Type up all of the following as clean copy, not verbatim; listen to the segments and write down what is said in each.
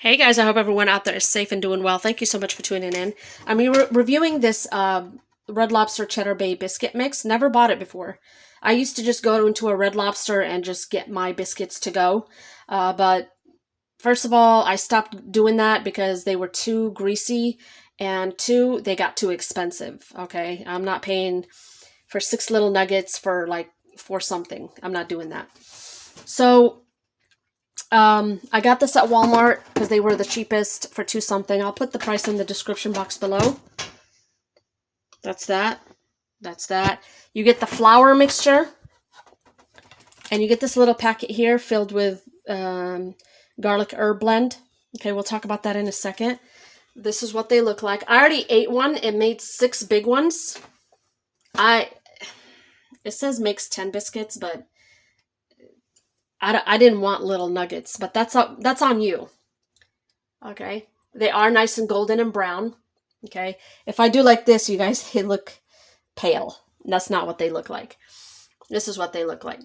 Hey guys, I hope everyone out there is safe and doing well. Thank you so much for tuning in. I'm reviewing this Red Lobster Cheddar Bay biscuit mix. Never bought it before. I used to just go into a Red Lobster and just get my biscuits to go. But first of all, I stopped doing that because they were too greasy, and two, they got too expensive. Okay, I'm not paying for six little nuggets for like for something. I'm not doing that. So I got this at Walmart because they were the cheapest for two something. I'll put the price in the description box below. That's that. That's that. You get the flour mixture, and you get this little packet here filled with garlic herb blend. Okay, we'll talk about that in a second. This is what they look like. I already ate one. It made 6 big ones. It says makes 10 biscuits, but I didn't want little nuggets, but that's on you. Okay, they are nice and golden and brown. Okay, if I do like this, you guys, they look pale. That's not what they look like. This is what they look like.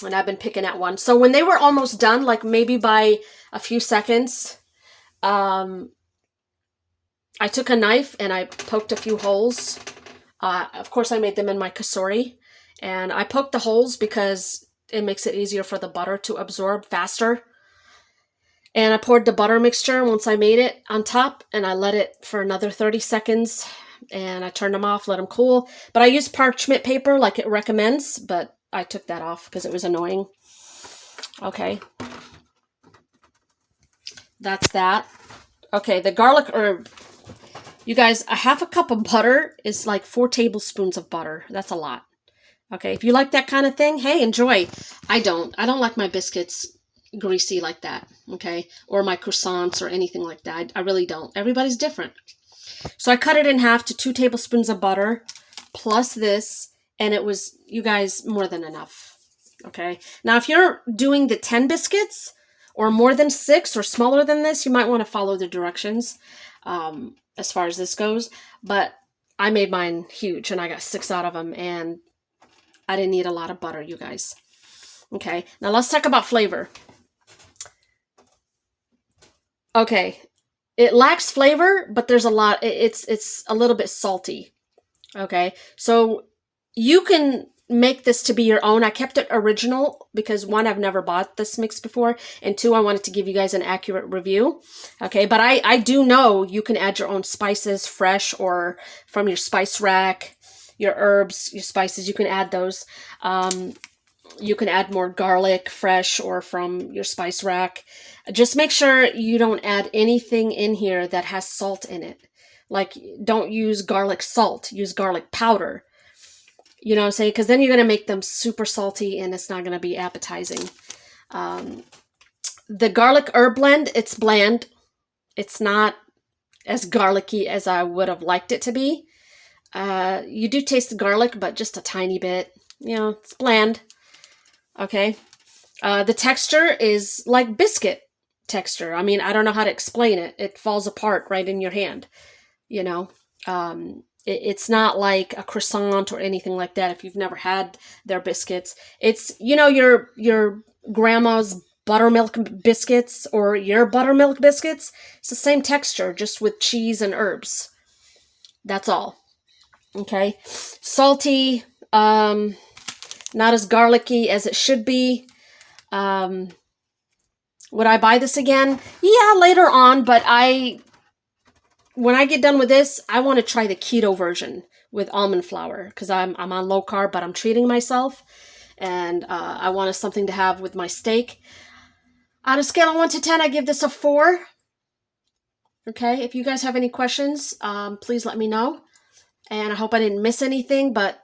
And I've been picking at one. So when they were almost done, like maybe by a few seconds, I took a knife and I poked a few holes. Of course, I made them in my kasori. And I poked the holes because it makes it easier for the butter to absorb faster. And I poured the butter mixture once I made it on top, and I let it for another 30 seconds, and I turned them off, let them cool. But I used parchment paper like it recommends, but I took that off because it was annoying. Okay. That's that. Okay, the garlic herb. You guys, a half a cup of butter is like 4 tablespoons of butter. That's a lot. Okay, if you like that kind of thing, hey, enjoy. I don't. I don't like my biscuits greasy like that, okay? Or my croissants or anything like that. I really don't. Everybody's different. So I cut it in half to 2 tablespoons of butter plus this, and it was, you guys, more than enough, okay? Now, if you're doing the 10 biscuits or more than 6 or smaller than this, you might want to follow the directions as far as this goes. But I made mine huge, and I got 6 out of them, and I didn't need a lot of butter, you guys. Okay, now let's talk about flavor. Okay, it lacks flavor, but there's a lot. It's a little bit salty. Okay, so you can make this to be your own. I kept it original because one, I've never bought this mix before, and two, I wanted to give you guys an accurate review. Okay, but I do know you can add your own spices, fresh or from your spice rack, your herbs, your spices. You can add those. You can add more garlic, fresh or from your spice rack. Just make sure you don't add anything in here that has salt in it. Like, don't use garlic salt. Use garlic powder. You know what I'm saying? Because then you're going to make them super salty and it's not going to be appetizing. The garlic herb blend, it's bland. It's not as garlicky as I would have liked it to be. You do taste the garlic, but just a tiny bit. You know, it's bland. Okay. The texture is like biscuit texture. I mean, I don't know how to explain it. It falls apart right in your hand. You know, it's not like a croissant or anything like that. If you've never had their biscuits, it's, you know, your grandma's buttermilk biscuits or your buttermilk biscuits. It's the same texture, just with cheese and herbs. That's all. Okay. Salty, not as garlicky as it should be. Would I buy this again? Yeah, later on, but when I get done with this, I want to try the keto version with almond flour because I'm on low carb, but I'm treating myself, and I wanted something to have with my steak. On a scale of 1 to 10, I give this a 4. Okay, if you guys have any questions, please let me know. And I hope I didn't miss anything, but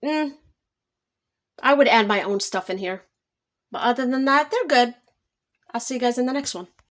I would add my own stuff in here. But other than that, they're good. I'll see you guys in the next one.